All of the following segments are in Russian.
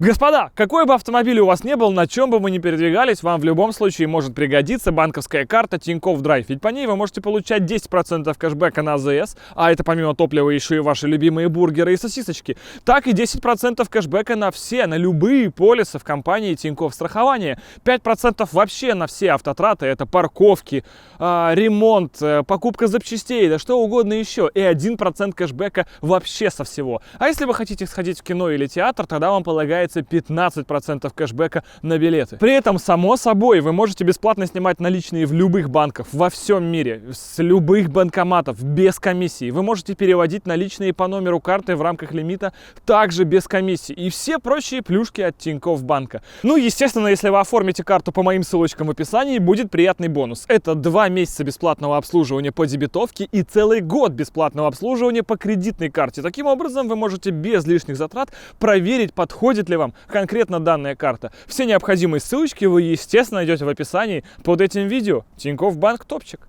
Господа, какой бы автомобиль у вас ни был, на чем бы вы ни передвигались, вам в любом случае может пригодиться банковская карта Тинькофф Драйв. Ведь по ней вы можете получать 10% кэшбэка на АЗС, а это помимо топлива еще и ваши любимые бургеры и сосисочки, так и 10% кэшбэка на любые полисы в компании Тинькофф Страхование. 5% вообще на все автотраты, это парковки, ремонт, покупка запчастей, да что угодно еще. И 1% кэшбэка вообще со всего. А если вы хотите сходить в кино или театр, тогда вам полагается 15% кэшбэка на билеты. При этом, само собой, вы можете бесплатно снимать наличные в любых банках во всем мире, с любых банкоматов, без комиссии. Вы можете переводить наличные по номеру карты в рамках лимита также без комиссии. И все прочие плюшки от Тинькофф банка. Ну, естественно, если вы оформите карту по моим ссылочкам в описании, будет приятный бонус. Это 2 месяца бесплатного обслуживания по дебетовке и целый год бесплатного обслуживания по кредитной карте. Таким образом, вы можете без лишних затрат проверить, подходит ли вам конкретно данная карта. Все необходимые ссылочки вы, естественно, найдете в описании под этим видео. Тинькофф банк топчик.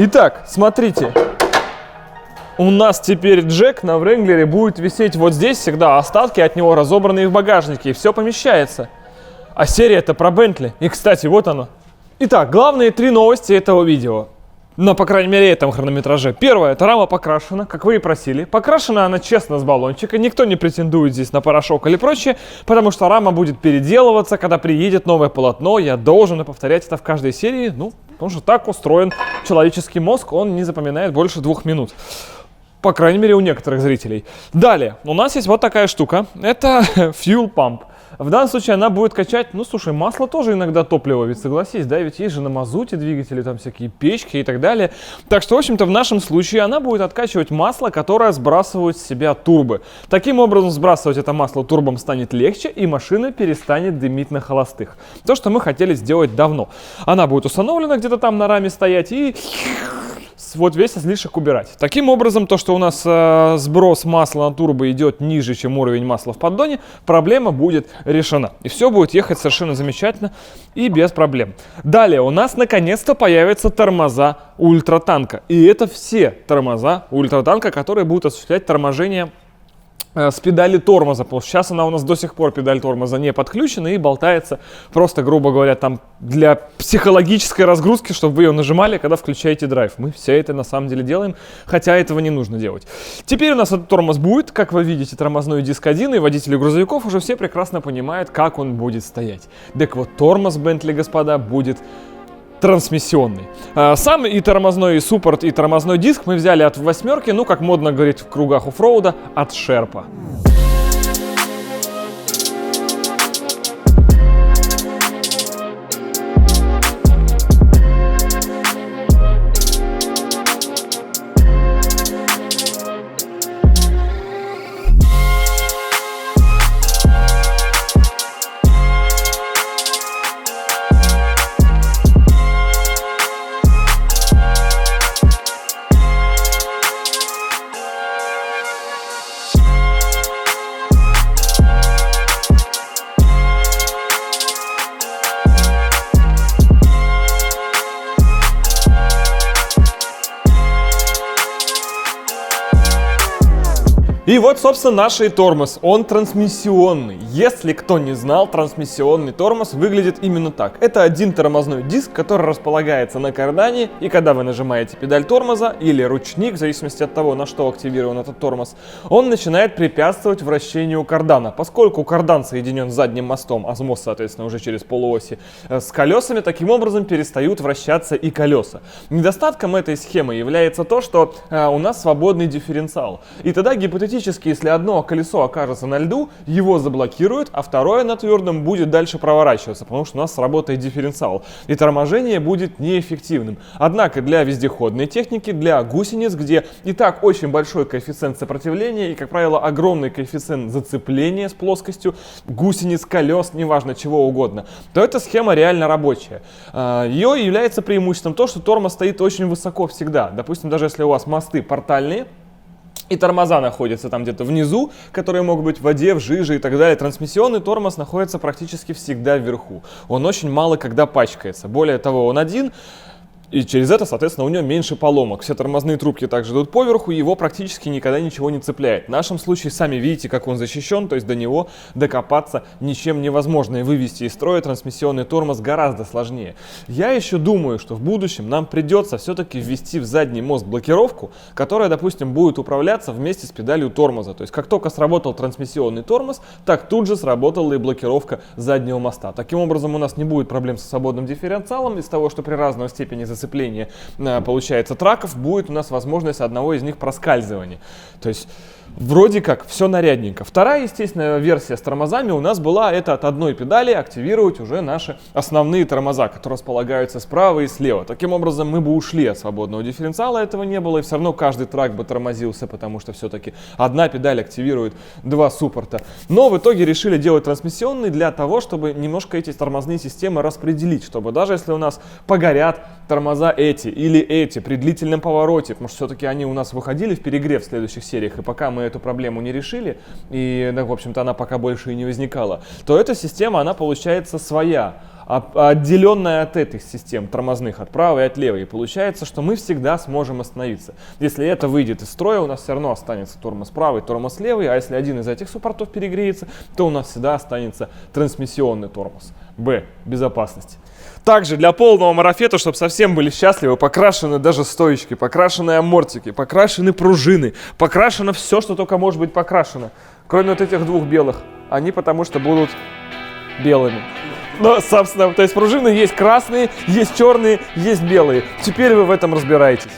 Итак, смотрите, у нас теперь джек на Wrangler будет висеть вот здесь всегда, остатки от него разобранные в багажнике, и все помещается. А серия-то про Bentley. И, кстати, вот оно. Итак, главные 3 новости этого видео. Но, по крайней мере, этом хронометраже. Первое, это рама покрашена, как вы и просили. Покрашена она честно с баллончика. Никто не претендует здесь на порошок или прочее, потому что рама будет переделываться, когда приедет новое полотно. Я должен повторять это в каждой серии, ну, потому что так устроен человеческий мозг, он не запоминает больше 2 минут. По крайней мере, у некоторых зрителей. Далее, у нас есть вот такая штука. Это fuel pump. В данном случае она будет качать, ну, слушай, масло тоже иногда топливо, ведь согласись, да, ведь есть же на мазуте двигатели, там всякие печки и так далее. Так что, в общем-то, в нашем случае она будет откачивать масло, которое сбрасывают с себя турбы. Таким образом, сбрасывать это масло турбом станет легче, и машина перестанет дымить на холостых. То, что мы хотели сделать давно. Она будет установлена где-то там на раме стоять и вот весь излишек убирать. Таким образом, то, что у нас сброс масла на турбо идет ниже, чем уровень масла в поддоне, проблема будет решена. И все будет ехать совершенно замечательно и без проблем. Далее у нас наконец-то появятся тормоза ультратанка. И это все тормоза ультратанка, которые будут осуществлять торможение с педали тормоза, потому что сейчас она у нас до сих пор педаль тормоза не подключена и болтается просто, грубо говоря, там для психологической разгрузки, чтобы вы ее нажимали, когда включаете драйв. Мы все это на самом деле делаем, хотя этого не нужно делать. Теперь у нас этот тормоз будет, как вы видите, тормозной диск 1, и водители грузовиков уже все прекрасно понимают, как он будет стоять. Так вот, тормоз Bentley, господа, будет трансмиссионный. Сам и тормозной и суппорт, и тормозной диск мы взяли от 8, ну, как модно говорить в кругах оффроуда, от Шерпа. И вот, собственно, наш и тормоз. Он трансмиссионный. Если кто не знал, трансмиссионный тормоз выглядит именно так. Это один тормозной диск, который располагается на кардане, и когда вы нажимаете педаль тормоза или ручник, в зависимости от того, на что активирован этот тормоз, он начинает препятствовать вращению кардана. Поскольку кардан соединен с задним мостом, а мост, соответственно, уже через полуоси, с колесами, таким образом перестают вращаться и колеса. Недостатком этой схемы является то, что у нас свободный дифференциал. И тогда гипотетически, если одно колесо окажется на льду, его заблокируют, а второе на твердом будет дальше проворачиваться, потому что у нас сработает дифференциал, и торможение будет неэффективным. Однако для вездеходной техники, для гусениц, где и так очень большой коэффициент сопротивления и, как правило, огромный коэффициент зацепления с плоскостью гусениц, колес, неважно чего угодно, то эта схема реально рабочая. Ее является преимуществом то, что тормоз стоит очень высоко всегда. Допустим, даже если у вас мосты портальные, и тормоза находятся там где-то внизу, которые могут быть в воде, в жиже и так далее. Трансмиссионный тормоз находится практически всегда вверху. Он очень мало когда пачкается. Более того, он один. И через это, соответственно, у него меньше поломок. Все тормозные трубки также идут поверху, его практически никогда ничего не цепляет. В нашем случае сами видите, как он защищен, то есть до него докопаться ничем невозможно. И вывести из строя трансмиссионный тормоз гораздо сложнее. Я еще думаю, что в будущем нам придется все-таки ввести в задний мост блокировку, которая, допустим, будет управляться вместе с педалью тормоза. То есть как только сработал трансмиссионный тормоз, так тут же сработала и блокировка заднего моста. Таким образом, у нас не будет проблем со свободным дифференциалом из того, что при разной степени зацепления получается траков, будет у нас возможность одного из них проскальзывания. То есть вроде как все нарядненько. Вторая, естественно, версия с тормозами у нас была это от одной педали активировать уже наши основные тормоза, которые располагаются справа и слева. Таким образом мы бы ушли от свободного дифференциала, этого не было, и все равно каждый трак бы тормозился, потому что все-таки одна педаль активирует два суппорта. Но в итоге решили делать трансмиссионный для того, чтобы немножко эти тормозные системы распределить, чтобы даже если у нас погорят тормоза эти или эти при длительном повороте, потому что все-таки они у нас выходили в перегрев в следующих сериях, и пока мы эту проблему не решили, и, в общем-то, она пока больше и не возникала, то эта система, она получается своя, отделенная от этих систем тормозных, от правой и от левой. И получается, что мы всегда сможем остановиться. Если это выйдет из строя, у нас все равно останется тормоз правый, тормоз левый, а если один из этих суппортов перегреется, то у нас всегда останется трансмиссионный тормоз. Б. Безопасность. Также для полного марафета, чтобы совсем были счастливы, покрашены даже стоечки, покрашены амортики, покрашены пружины, покрашено все, что только может быть покрашено. Кроме вот этих двух белых. Они потому что будут белыми. Но, собственно, то есть пружины есть красные, есть черные, есть белые. Теперь вы в этом разбираетесь.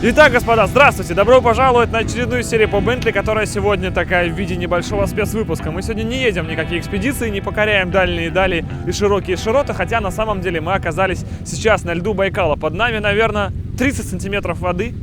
Итак, господа, здравствуйте! Добро пожаловать на очередную серию по Bentley, которая сегодня такая в виде небольшого спецвыпуска. Мы сегодня не едем в никакие экспедиции, не покоряем дальние дали и широкие широты, хотя на самом деле мы оказались сейчас на льду Байкала. Под нами, наверное, 30 сантиметров воды,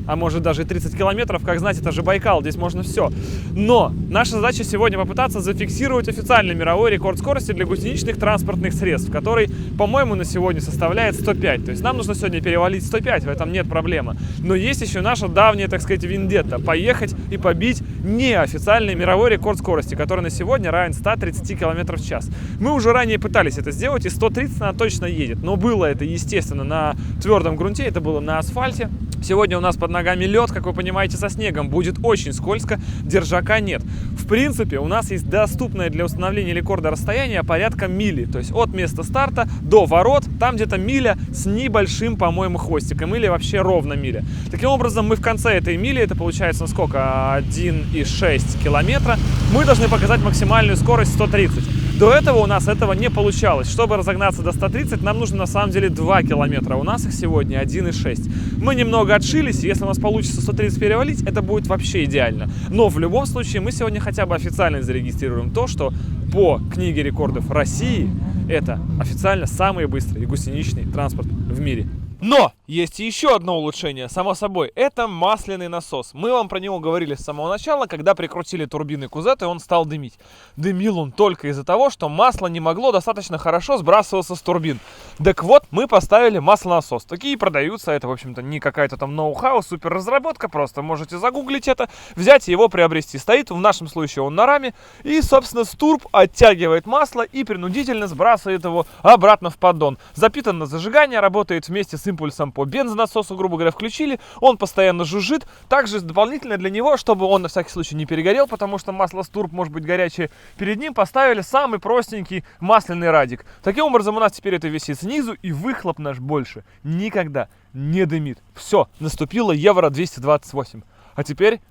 а может даже 30 километров. Как знать, это же Байкал, здесь можно все. Но наша задача сегодня попытаться зафиксировать официальный мировой рекорд скорости для гусеничных транспортных средств, который, по-моему, на сегодня составляет 105. То есть нам нужно сегодня перевалить 105, в этом нет проблемы. Но есть еще наша давняя, так сказать, вендетта. Поехать и побить неофициальный мировой рекорд скорости, который на сегодня равен 130 км в час. Мы уже ранее пытались это сделать, и 130 она точно едет. Но было это, естественно, на твердом грунте, это было на асфальте. Сегодня у нас под ногами лед, как вы понимаете, со снегом. Будет очень скользко, держака нет. В принципе, у нас есть доступное для установления рекорда расстояние порядка мили. То есть от места старта до ворот, там где-то миля с небольшим, по-моему, хвостиком. Или вообще ровно миля. Таким образом, мы в конце этой мили, это получается сколько? 1,6 километра. Мы должны показать максимальную скорость 130. До этого у нас этого не получалось. Чтобы разогнаться до 130, нам нужно на самом деле 2 километра. У нас их сегодня 1,6. Мы немного отшились, и если у нас получится 130 перевалить, это будет вообще идеально. Но в любом случае мы сегодня хотя бы официально зарегистрируем то, что по книге рекордов России это официально самый быстрый гусеничный транспорт в мире. Но есть еще одно улучшение, само собой, это масляный насос. Мы вам про него говорили с самого начала, когда прикрутили турбины кузет, и он стал дымить. Дымил он только из-за того, что масло не могло достаточно хорошо сбрасываться с турбин. Так вот, мы поставили маслонасос. Такие продаются, это, в общем-то, не какая-то там ноу-хау, супер разработка, просто можете загуглить это, взять и его приобрести. Стоит, в нашем случае, он на раме, и, собственно, стурб оттягивает масло и принудительно сбрасывает его обратно в поддон. Запитан на зажигание, работает вместе с импульсом по бензонасосу, грубо говоря, включили, он постоянно жужжит. Также дополнительно для него, чтобы он на всякий случай не перегорел, потому что масло стурб может быть горячее, перед ним поставили самый простенький масляный радик. Таким образом, у нас теперь это висит снизу, и выхлоп наш больше никогда не дымит. Все, наступило евро 228. А теперь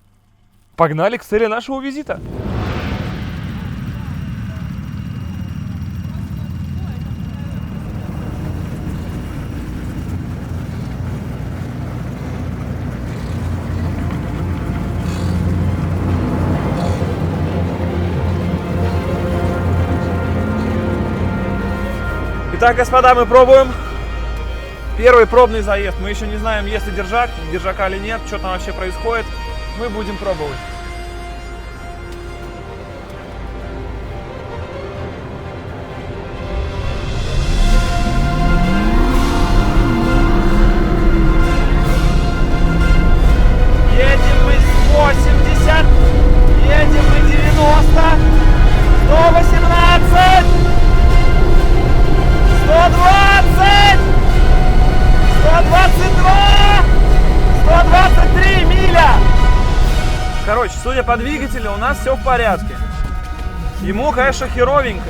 погнали к цели нашего визита. Итак, господа, мы пробуем. Первый пробный заезд. Мы еще не знаем, есть ли держака или нет, что там вообще происходит. Мы будем пробовать. Едем мы с 80, едем мы 90, 118. 120! 122! 123 миля! Короче, судя по двигателю, у нас все в порядке. Ему, конечно, херовенько,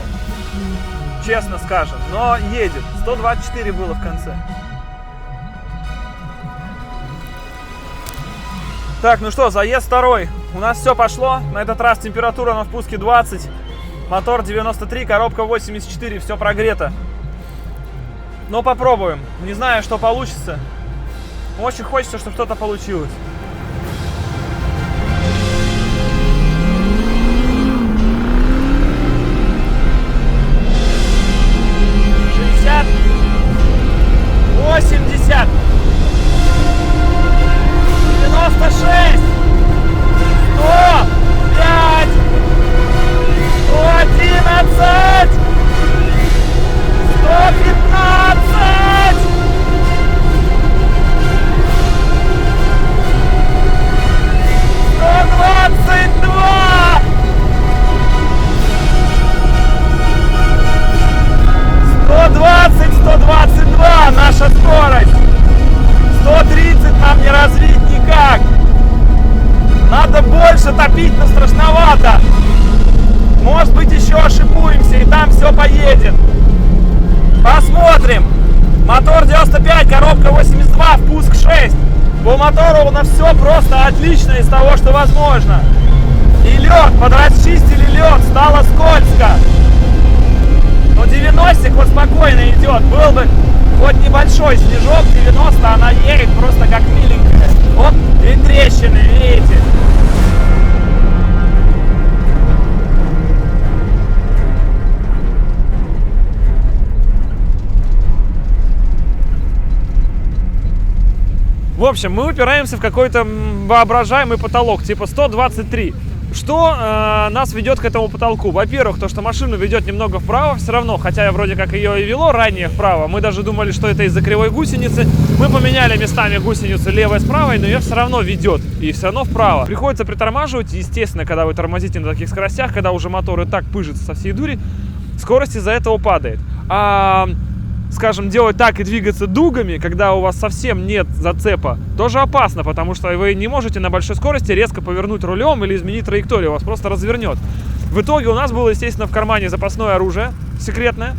честно скажем, но едет. 124 было в конце. Так, ну что, заезд второй. У нас все пошло. На этот раз температура на впуске 20. Мотор 93, коробка 84, все прогрето. Но попробуем. Не знаю, что получится. Очень хочется, чтобы что-то получилось. Шестьдесят. 80. 96. 105. 111. 115! 122! 120, 122 наша скорость! 130 нам не развить никак! Надо больше топить, но страшновато! Может быть, еще ошибуемся, и там все поедет! Посмотрим. Мотор 95, коробка 82, впуск 6. По мотору у нас все просто отлично из того, что возможно. И лед, подрасчистили лед, стало скользко. Но 90 вот спокойно идет. Был бы хоть небольшой снежок, 90 она едет просто как миленькая. Оп, и трещины, видите. В общем, мы упираемся в какой-то воображаемый потолок, типа 123. Что нас ведет к этому потолку? Во-первых, то, что машину ведет немного вправо, все равно, хотя вроде как ее и вело ранее вправо, мы даже думали, что это из-за кривой гусеницы. Мы поменяли местами гусеницу левой с правой, но ее все равно ведет, и все равно вправо. Приходится притормаживать, естественно, когда вы тормозите на таких скоростях, когда уже мотор и так пыжится со всей дури, скорость из-за этого падает. скажем, делать так и двигаться дугами, когда у вас совсем нет зацепа, тоже опасно, потому что вы не можете на большой скорости резко повернуть рулем или изменить траекторию, вас просто развернет. В итоге у нас было, естественно, в кармане запасное оружие, секретное.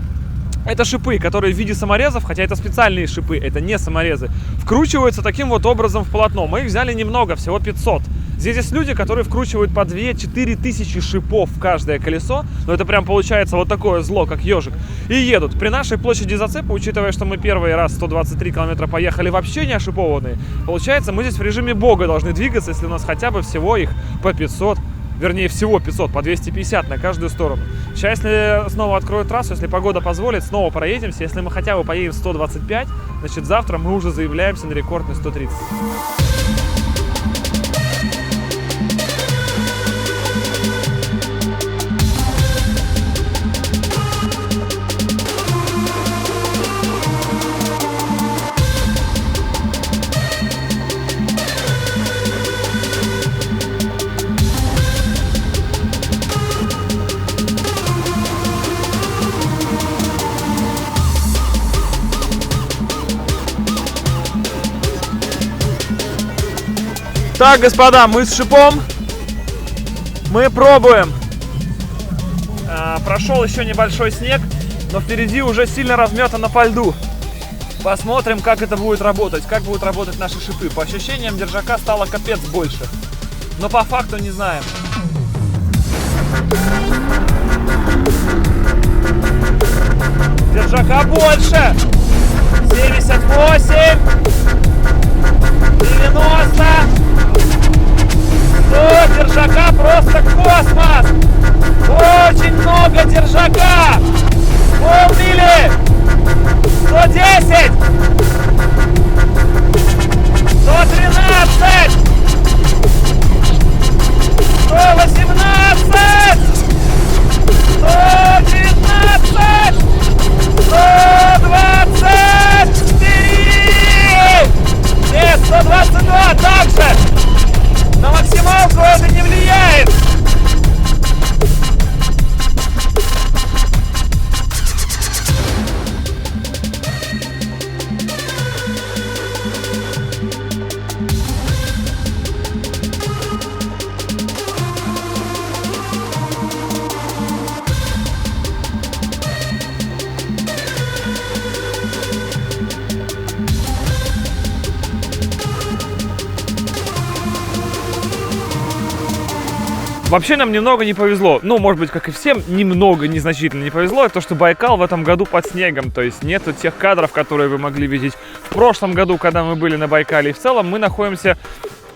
Это шипы, которые в виде саморезов, хотя это специальные шипы, это не саморезы, вкручиваются таким вот образом в полотно. Мы их взяли немного, всего 500. Здесь есть люди, которые вкручивают по 2-4 тысячи шипов в каждое колесо, но это прям получается вот такое зло, как ежик, и едут. При нашей площади зацепа, учитывая, что мы первый раз 123 километра поехали вообще не ошипованные, получается, мы здесь в режиме бога должны двигаться, если у нас хотя бы всего их по 500. Вернее, всего 500, по 250 на каждую сторону. Сейчас, если снова откроют трассу, если погода позволит, снова проедемся. Если мы хотя бы поедем 125, значит, завтра мы уже заявляемся на рекордный 130. Так, господа, мы с шипом. Мы пробуем. Прошел еще небольшой снег, но впереди уже сильно разметано по льду. Посмотрим, как это будет работать, как будут работать наши шипы. По ощущениям, держака стало капец больше. Но по факту не знаем. Держака больше. 78. 90. Держака просто космос! Очень много держака! Полмили! 110! 113! 118! 119! 124! Нет, 122 также! На максималку это не влияет! Вообще нам немного не повезло. Ну, может быть, как и всем, немного, незначительно не повезло. Это то, что Байкал в этом году под снегом. То есть нету тех кадров, которые вы могли видеть в прошлом году, когда мы были на Байкале. И в целом мы находимся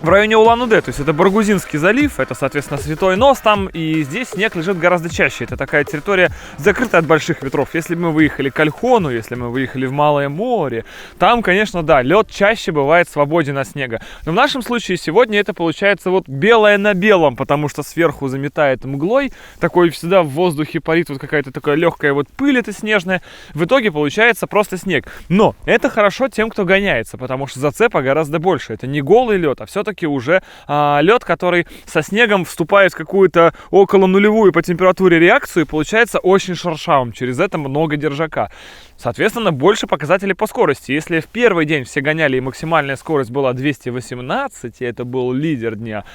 в районе Улан-Удэ, то есть это Баргузинский залив, это, соответственно, Святой Нос там, и здесь снег лежит гораздо чаще. Это такая территория закрытая от больших ветров. Если мы выехали к Ольхону, если мы выехали в Малое море, там, конечно, да, лед чаще бывает свободен от снега. Но в нашем случае сегодня это получается вот белое на белом, потому что сверху заметает мглой, такой всегда в воздухе парит вот какая-то такая легкая вот пыль эта снежная. В итоге получается просто снег. Но это хорошо тем, кто гоняется, потому что зацепа гораздо больше. Это не голый лед, а все-таки уже лед, который со снегом вступает в какую-то около нулевую по температуре реакцию и получается очень шершавым. Через это много держака. Соответственно, больше показателей по скорости. Если в первый день все гоняли и максимальная скорость была 218, и это был лидер дня,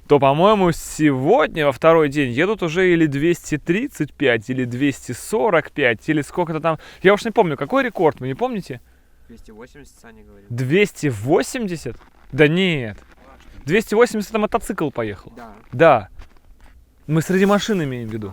то, по-моему, сегодня, во второй день, едут уже или 235, или 245, или сколько-то там. Я уж не помню, какой рекорд, вы не помните? 280, Саня говорит. 280? Да нет. 280 это мотоцикл поехал. Да. Да. Мы среди машин имеем в виду.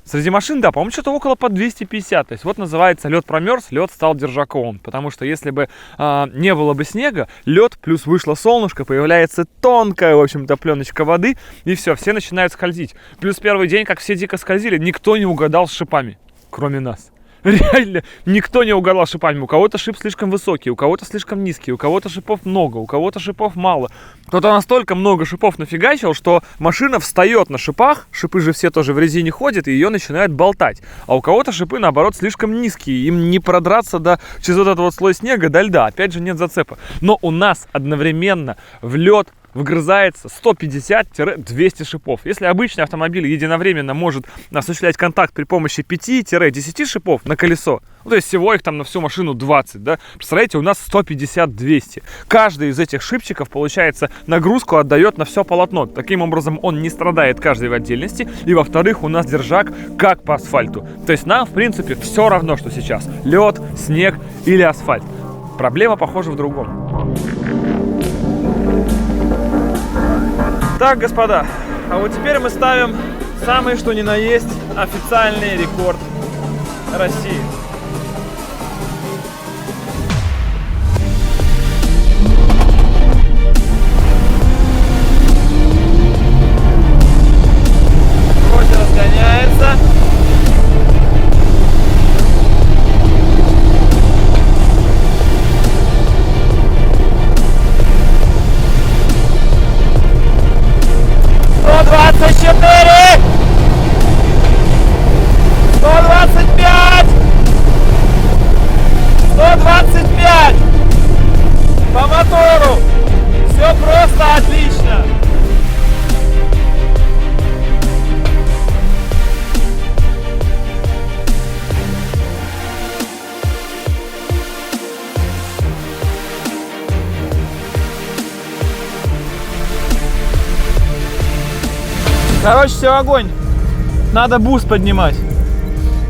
Среди машин, да, по-моему, что-то около по 250. То есть вот называется лед промерз, лед стал держаковым. Потому что если бы не было бы снега, лед плюс вышло солнышко, появляется тонкая, в общем-то, пленочка воды, и все начинают скользить. Плюс первый день, как все дико скользили, никто не угадал с шипами, кроме нас. Реально, никто не угадал шипами. У кого-то шип слишком высокий, у кого-то слишком низкий, у кого-то шипов много, у кого-то шипов мало. Кто-то настолько много шипов нафигачил, что машина встает на шипах, шипы же все тоже в резине ходят, и ее начинают болтать. А у кого-то шипы, наоборот, слишком низкие, им не продраться через вот этот вот слой снега до льда. Опять же, нет зацепа. Но у нас одновременно в лед вгрызается 150-200 шипов. Если обычный автомобиль единовременно может осуществлять контакт при помощи 5-10 шипов на колесо, ну, то есть всего их там на всю машину 20, да, представляете, у нас 150-200. Каждый из этих шипчиков, получается, нагрузку отдает на все полотно. Таким образом, он не страдает каждый в отдельности. И, во-вторых, у нас держак как по асфальту. То есть нам, в принципе, все равно, что сейчас лед, снег или асфальт. Проблема, похоже, в другом. Так, господа, а вот теперь мы ставим самый что ни на есть официальный рекорд России. Вроде разгоняется. По мотору. Все просто отлично. Короче, все огонь. Надо буст поднимать.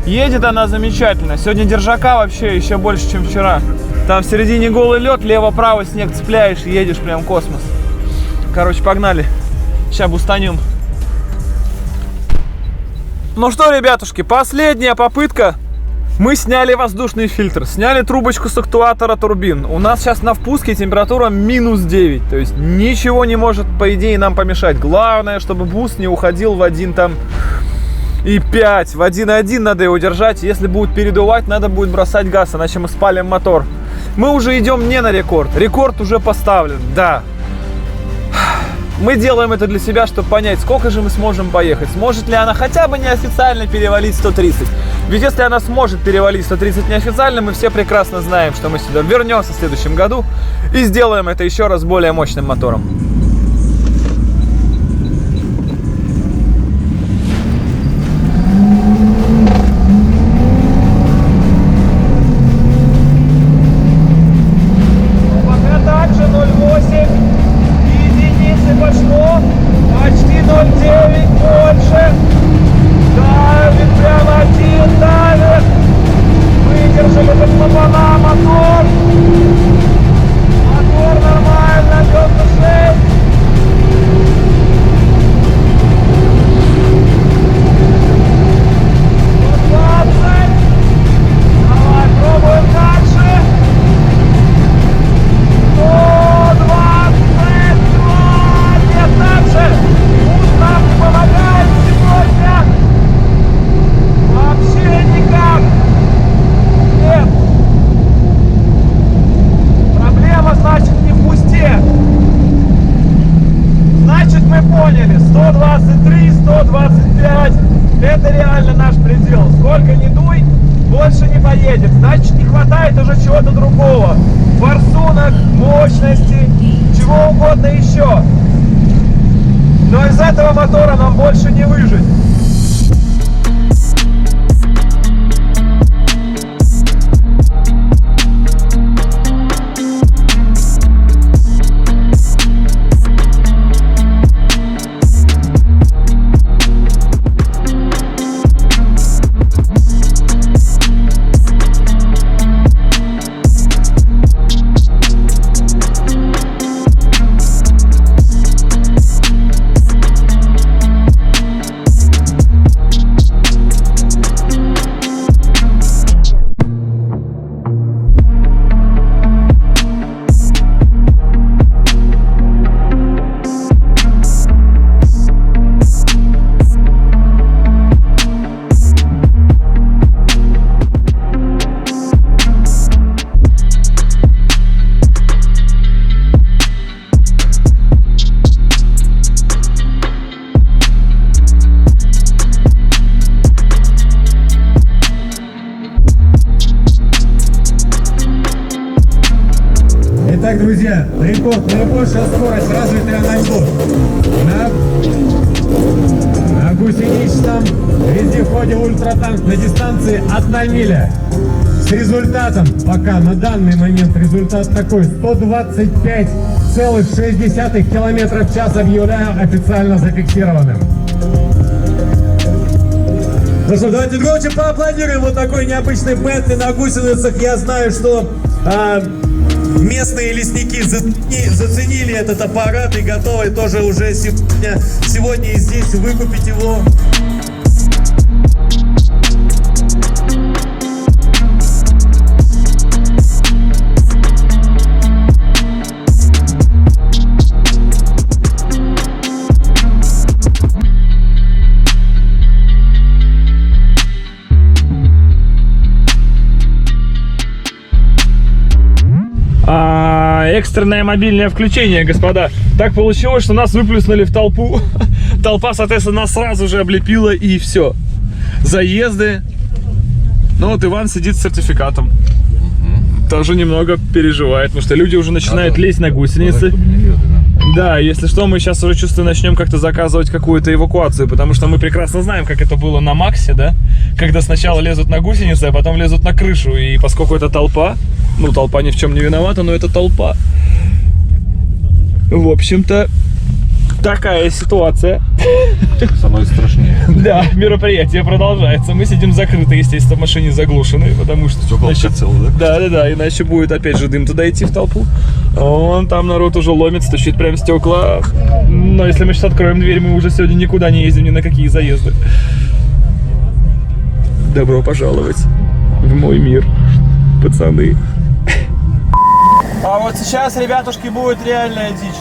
Едет она замечательно. Сегодня держака вообще еще больше, чем вчера. Там в середине голый лед, лево-право снег цепляешь и едешь прям в космос. Короче, погнали. Сейчас бустанем. Ну что, ребятушки, последняя попытка. Мы сняли воздушный фильтр, сняли трубочку с актуатора турбин. У нас сейчас на впуске температура -9. То есть ничего не может, по идее, нам помешать. Главное, чтобы буст не уходил в 1,5. В 1,1 надо его держать. Если будет передувать, надо будет бросать газ, иначе мы спалим мотор. Мы уже идем не на рекорд. Рекорд уже поставлен, да. Мы делаем это для себя, чтобы понять, сколько же мы сможем поехать. Сможет ли она хотя бы неофициально перевалить 130. Ведь если она сможет перевалить 130 неофициально, мы все прекрасно знаем, что мы сюда вернемся в следующем году и сделаем это еще раз более мощным мотором. Поняли, 123, 125, это реально наш предел. Сколько ни дуй, больше не поедет. Значит, не хватает уже чего-то другого. Форсунок, мощности, чего угодно еще. Но из этого мотора нам больше не выжить. Итак, друзья, рекорд, наибольшая скорость, развитая на льду. На гусеничном вездеходе «Ультратанк» на дистанции 1 миля. С результатом, пока на данный момент результат такой, 125,6 км в час объявляю официально зафиксированным. Ну что, давайте громче поаплодируем вот такой необычный Бентли на гусеницах. Я знаю, что местные лесники заценили этот аппарат и готовы тоже уже сегодня и здесь выкупить его. Экстренное мобильное включение, господа. Так получилось, что нас выплеснули в толпу. Толпа, соответственно, нас сразу же облепила, и все. Заезды. Ну вот Иван сидит с сертификатом. Тоже немного переживает, потому что люди уже начинают лезть на гусеницы. Да, если что, мы сейчас уже, чувствую, начнем как-то заказывать какую-то эвакуацию, потому что мы прекрасно знаем, как это было на Максе, да? Когда сначала лезут на гусеницы, а потом лезут на крышу, и поскольку это толпа, ну, толпа ни в чем не виновата, но это толпа. В общем-то, такая ситуация. Самое страшнее. Да, мероприятие продолжается. Мы сидим закрыто, естественно, в машине заглушены, потому что... Стекол целый, да? Да, иначе будет опять же дым туда идти в толпу. Вон там народ уже ломит, стучит прям стекла. Но если мы сейчас откроем дверь, мы уже сегодня никуда не ездим, ни на какие заезды. Добро пожаловать в мой мир, пацаны. А вот сейчас, ребятушки, будет реальная дичь.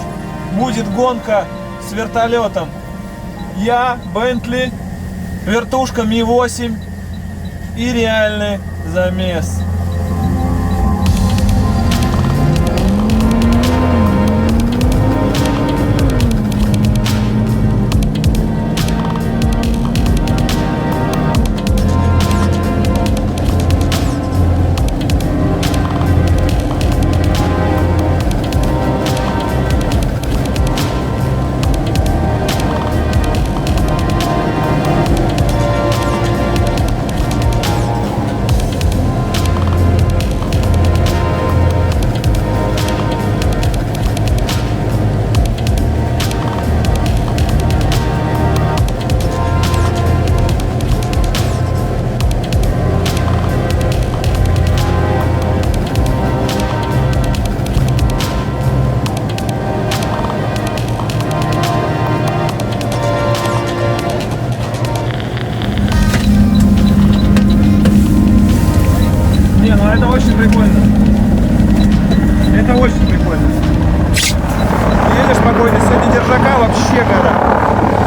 Будет гонка с вертолетом. Я, Бентли, вертушка Ми-8 и реальный замес. Это очень прикольно. Это очень прикольно. Едешь спокойно, сегодня держака вообще гора.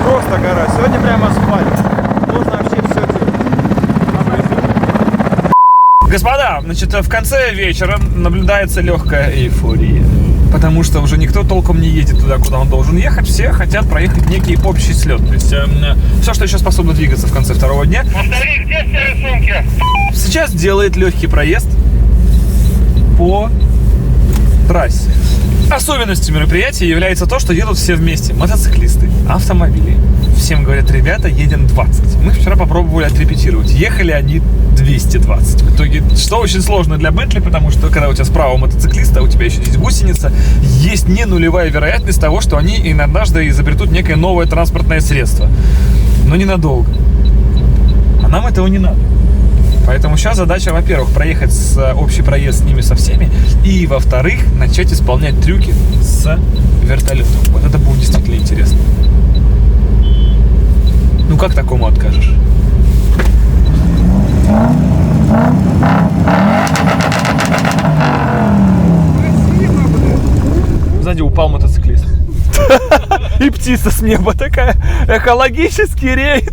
Просто гора. Сегодня прямо асфальт. Можно вообще все делать. Господа, значит, в конце вечера наблюдается легкая эйфория. Потому что уже никто толком не едет туда, куда он должен ехать. Все хотят проехать некий общий слет. То есть все, что еще способно двигаться в конце второго дня. Повтори, где все рисунки? Сейчас делает легкий проезд по трассе. Особенностью мероприятия является то, что едут все вместе. Мотоциклисты, автомобили. Всем говорят: ребята, едем 20. Мы вчера попробовали отрепетировать. Ехали они 220. В итоге, что очень сложно для Бентли, потому что когда у тебя справа мотоциклиста, а у тебя еще здесь гусеница, есть не нулевая вероятность того, что они однажды изобретут некое новое транспортное средство. Но ненадолго. А нам этого не надо. Поэтому сейчас задача, во-первых, проехать общий проезд с ними со всеми, и, во-вторых, начать исполнять трюки с вертолетом. Вот это будет действительно интересно. Ну как такому откажешь? Сзади упал мотоциклист. И птица с неба такая. Экологический рейд.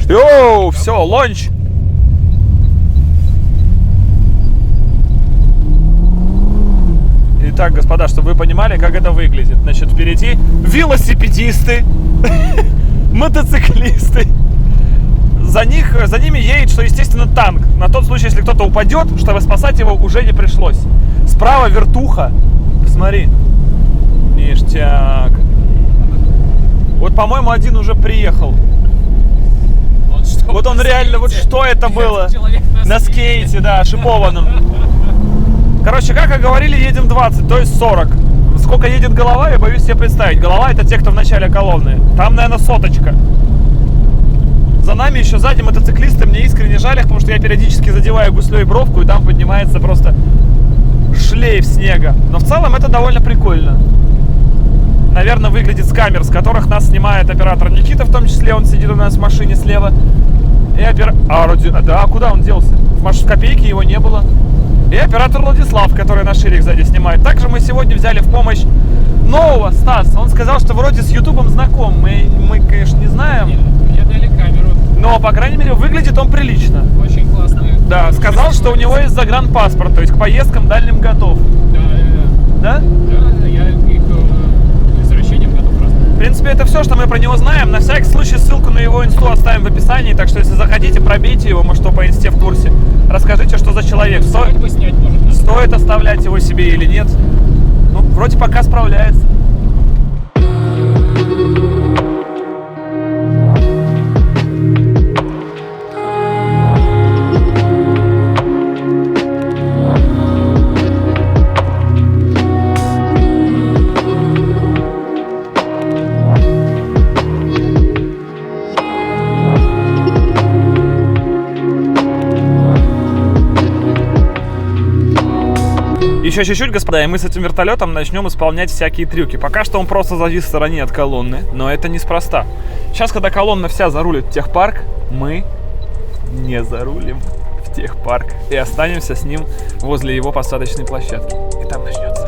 Йоу, все, лонч. Итак, господа, чтобы вы понимали, как это выглядит. Значит, впереди велосипедисты, мотоциклисты. За ними едет, что, естественно, танк. На тот случай, если кто-то упадет, чтобы спасать его уже не пришлось. Справа вертуха, Посмотри. Ништяк. Вот, по-моему, один уже приехал. Вот он реально, вот что это было? На скейте, да, шипованном. Короче, как и говорили, едем 20, то есть 40. Сколько едет голова, я боюсь себе представить. Голова — это те, кто в начале колонны. Там, наверное, соточка. За нами еще сзади мотоциклисты, мне искренне жаль их, потому что я периодически задеваю гуслей бровку, и там поднимается просто шлейф снега. Но в целом это довольно прикольно. Наверное, выглядит с камер, с которых нас снимает оператор Никита, в том числе. Он сидит у нас в машине слева. И да, куда он делся? В копейке его не было. И оператор Владислав, который на ширик сзади снимает. Также мы сегодня взяли в помощь нового Стаса. Он сказал, что вроде с Ютубом знаком. Мы, конечно, не знаем. Мне дали камеру. Но, по крайней мере, выглядит он прилично. Очень классная. Да, сказал, что у него есть загранпаспорт, то есть к поездкам дальним готов. Да? Да? Да, я и к возвращениям готов просто. В принципе, это все, что мы про него знаем. На всякий случай ссылку на его инсту оставим в описании, так что если захотите, пробейте его, может, кто по инсте в курсе. Расскажите, что за человек. Свадьбу снять может. Стоит оставлять его себе или нет. Ну, вроде пока справляется. Еще чуть-чуть, господа, и мы с этим вертолетом начнем исполнять всякие трюки. Пока что он просто завис в стороне от колонны, но это неспроста. Сейчас, когда колонна вся зарулит в техпарк, мы не зарулим в техпарк и останемся с ним возле его посадочной площадки. И там начнется.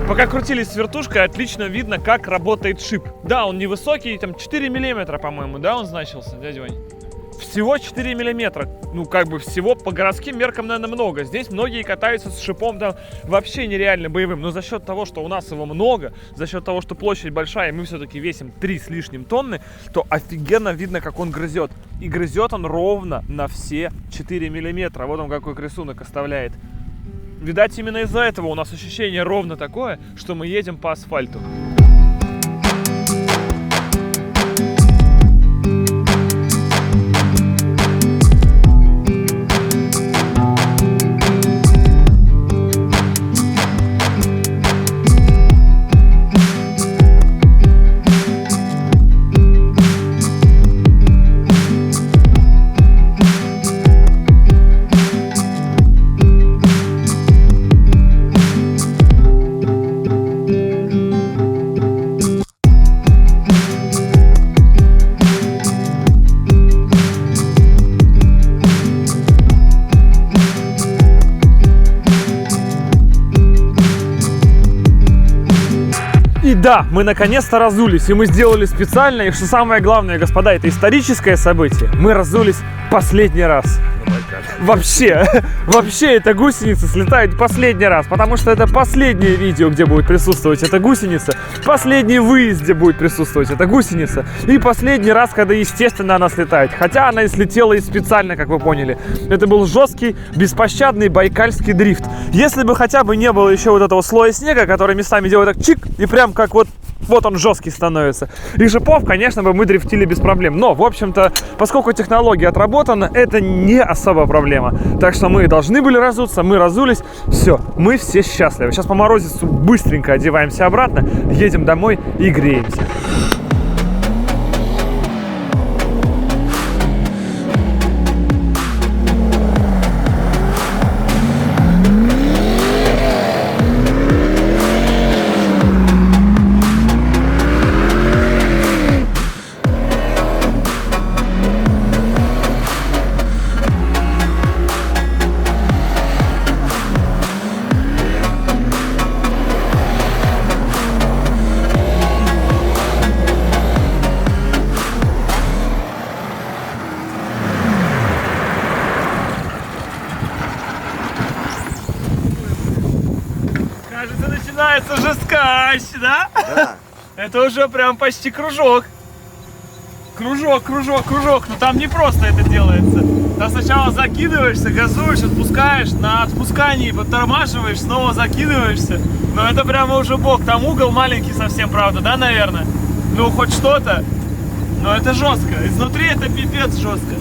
Пока крутились с вертушкой, отлично видно, как работает шип. Да, он невысокий, там 4 миллиметра, по-моему, да, он значился, дядя Вань? Всего 4 миллиметра. Ну, как бы всего по городским меркам, наверное, много. Здесь многие катаются с шипом там вообще нереально боевым. Но за счет того, что у нас его много, за счет того, что площадь большая, и мы все-таки весим 3 с лишним тонны, то офигенно видно, как он грызет. И грызет он ровно на все 4 миллиметра. Вот он какой рисунок оставляет. Видать, именно из-за этого у нас ощущение ровно такое, что мы едем по асфальту. И да, мы наконец-то разулись, и мы сделали специально, и что самое главное, господа, это историческое событие. Мы разулись последний раз. Вообще эта гусеница слетает последний раз, потому что это последнее видео, где будет присутствовать эта гусеница, последний выезд, где будет присутствовать эта гусеница, и последний раз, когда, естественно, она слетает. Хотя она и слетела и специально, как вы поняли. Это был жесткий, беспощадный байкальский дрифт. Если бы хотя бы не было еще вот этого слоя снега, который местами делает так чик, и прям как вот он жесткий становится. И шипов, конечно, бы мы дрифтили без проблем. Но, в общем-то, поскольку технология отработана, это не особо проблема. Так что мы должны были разуться, мы разулись. Все, мы все счастливы. Сейчас по морозицу быстренько одеваемся обратно, едем домой и греемся. начинается жесткач, да? Да. Это уже прям почти кружок. Кружок. Но там не просто это делается. Там сначала закидываешься, газуешь, отпускаешь, на отпускании подтормаживаешь, снова закидываешься. Но это прямо уже бог. Там угол маленький совсем, правда, да, наверное? Ну, хоть что-то. Но это жестко. Изнутри это пипец жестко.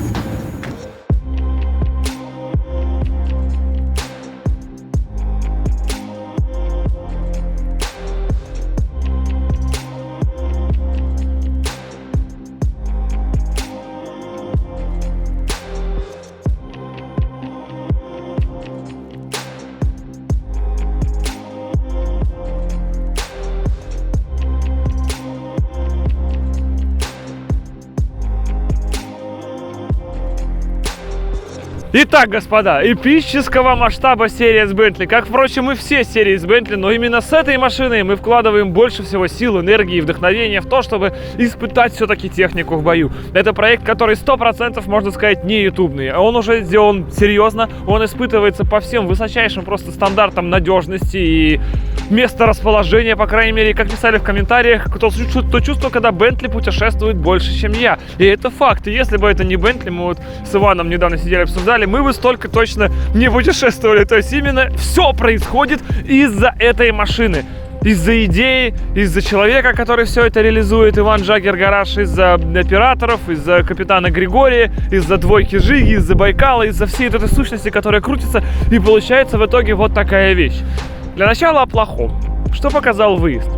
Итак, господа, эпического масштаба серия с Bentley, как, впрочем, и все серии с Bentley, но именно с этой машиной мы вкладываем больше всего сил, энергии и вдохновения в то, чтобы испытать все-таки технику в бою. Это проект, который 100%, можно сказать, не ютубный. Он уже сделан серьезно, он испытывается по всем высочайшим просто стандартам надежности и месторасположения, по крайней мере, как писали в комментариях, то чувство, когда Bentley путешествует больше, чем я. И это факт. И если бы это не Bentley, мы вот с Иваном недавно сидели, обсуждали, мы бы столько точно не путешествовали. То есть именно все происходит из-за этой машины. Из-за идеи, из-за человека, который все это реализует, Иван Джаггер Гараж, из-за операторов, из-за капитана Григория, из-за двойки Жиги, из-за Байкала, из-за всей этой сущности, которая крутится, и получается в итоге вот такая вещь. Для начала о плохом. Что показал выезд?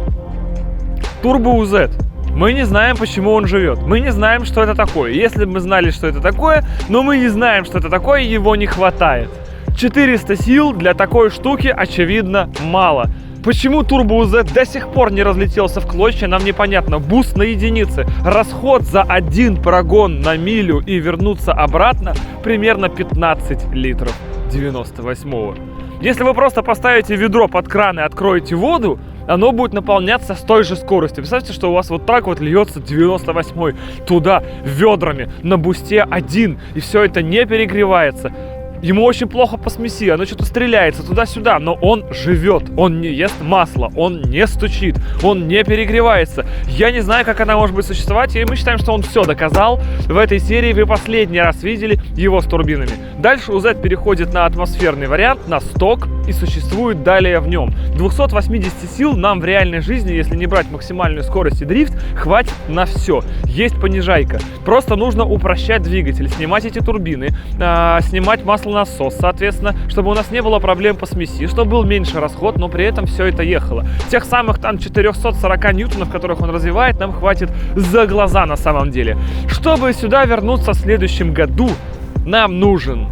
Turbo UZ. Мы не знаем, почему он живет. Мы не знаем, что это такое. Если бы мы знали, что это такое, но мы не знаем, что это такое, его не хватает. 400 сил для такой штуки, очевидно, мало. Почему Turbo UZ до сих пор не разлетелся в клочья, нам непонятно. Буст на единице. Расход за один прогон на милю и вернуться обратно примерно 15 литров 98-го. Если вы просто поставите ведро под кран и откроете воду, оно будет наполняться с той же скоростью. Представьте, что у вас вот так вот льется 98-й туда ведрами на бусте 1, и все это не перегревается. Ему очень плохо по смеси, оно что-то стреляется туда-сюда, но он живет, он не ест масло, он не стучит, он не перегревается. Я не знаю, как она может быть существовать, и мы считаем, что он все доказал. В этой серии вы последний раз видели его с турбинами. Дальше UZ переходит на атмосферный вариант, на сток, и существует далее в нем. 280 сил нам в реальной жизни, если не брать максимальную скорость и дрифт, хватит на все. Есть понижайка. Просто нужно упрощать двигатель, снимать эти турбины, снимать маслонасос, соответственно, чтобы у нас не было проблем по смеси, чтобы был меньше расход, но при этом все это ехало. Тех самых там 440 ньютонов, которых он развивает, нам хватит за глаза на самом деле. Чтобы сюда вернуться в следующем году, нам нужен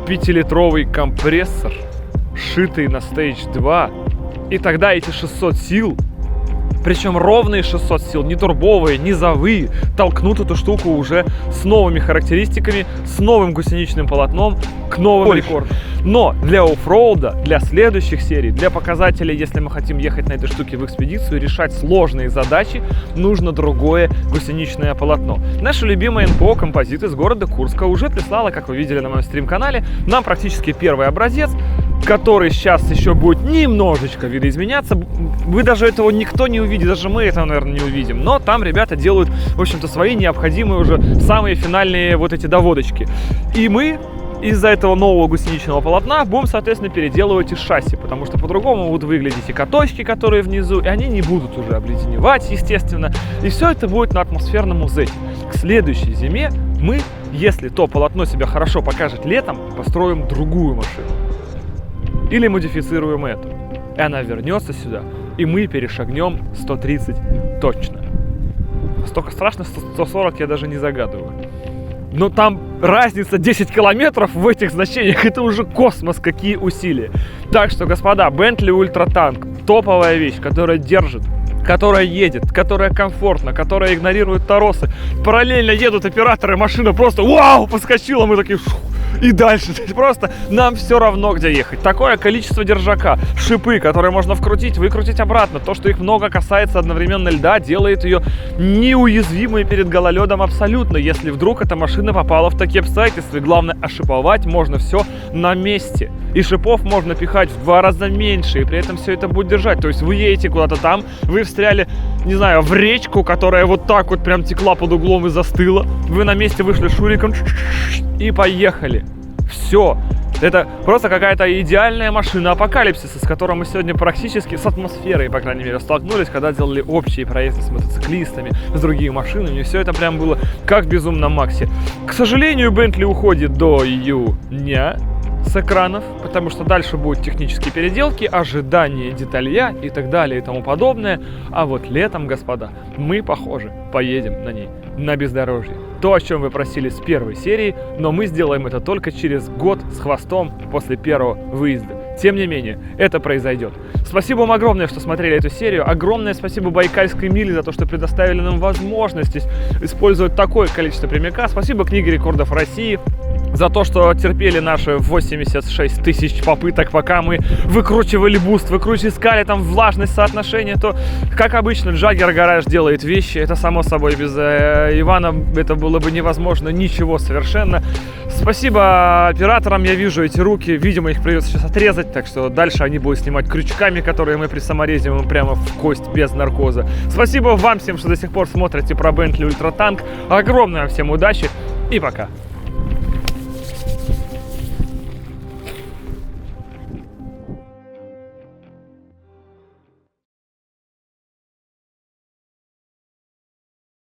5-литровый компрессор, шитый на Stage 2, и тогда эти 600 сил, причем ровные 600 сил, не турбовые, не завые, толкнут эту штуку уже с новыми характеристиками, с новым гусеничным полотном к новым рекордам. Но для оффроуда, для следующих серий, для показателей, если мы хотим ехать на этой штуке в экспедицию, решать сложные задачи, нужно другое гусеничное полотно. Наша любимая НПО «Композит» из города Курска уже прислала, как вы видели на моем стрим-канале, нам практически первый образец, который сейчас еще будет немножечко видоизменяться. Вы даже этого никто не увидит, даже мы этого, наверное, не увидим. Но там ребята делают, в общем-то, свои необходимые уже самые финальные вот эти доводочки. И мы из-за этого нового гусеничного полотна будем, соответственно, переделывать и шасси, потому что по-другому будут выглядеть и каточки, которые внизу, и они не будут уже обледеневать, естественно. И все это будет на атмосферном УЗ. К следующей зиме мы, если то полотно себя хорошо покажет летом, построим другую машину. Или модифицируем эту. И она вернется сюда, и мы перешагнем 130 точно. Столько страшно, 140 я даже не загадываю. Но там разница 10 километров в этих значениях, это уже космос, какие усилия. Так что, господа, Bentley Ultra Tank, топовая вещь, которая держит, которая едет, которая комфортна, которая игнорирует торосы. Параллельно едут операторы, машина просто вау, поскочила, мы такие, и дальше. То есть просто нам все равно, где ехать. Такое количество держака, шипы, которые можно вкрутить, выкрутить обратно. То, что их много касается одновременно льда, делает ее неуязвимой перед гололедом абсолютно, если вдруг эта машина попала в такие обстоятельства. И главное, ошиповать можно все на месте. И шипов можно пихать в 2 раза меньше, и при этом все это будет держать. То есть вы едете куда-то там, вы встряли, не знаю, в речку, которая вот так вот прям текла под углом и застыла. Вы на месте вышли шуриком и поехали. Все. Это просто какая-то идеальная машина апокалипсиса, с которой мы сегодня практически, с атмосферой, по крайней мере, столкнулись, когда делали общие проезды с мотоциклистами, с другими машинами. И все это прям было как в «Безумном Максе». К сожалению, Bentley уходит до июня с экранов, потому что дальше будут технические переделки, ожидание деталья и так далее и тому подобное. А вот летом, господа, мы, похоже, поедем на ней на бездорожье. То, о чем вы просили с первой серии, но мы сделаем это только через год с хвостом после первого выезда. Тем не менее, это произойдет. Спасибо вам огромное, что смотрели эту серию. Огромное спасибо Байкальской миле за то, что предоставили нам возможность использовать такое количество прямика. Спасибо Книге рекордов России за то, что терпели наши 86 тысяч попыток, пока мы выкручивали буст, искали там влажность соотношения, то, как обычно, Джаггер Гараж делает вещи. Это, само собой, без Ивана это было бы невозможно, ничего совершенно. Спасибо операторам, я вижу эти руки, видимо, их придется сейчас отрезать, так что дальше они будут снимать крючками, которые мы при саморезе прямо в кость без наркоза. Спасибо вам всем, что до сих пор смотрите про Bentley Ультратанк. Огромное всем удачи и пока.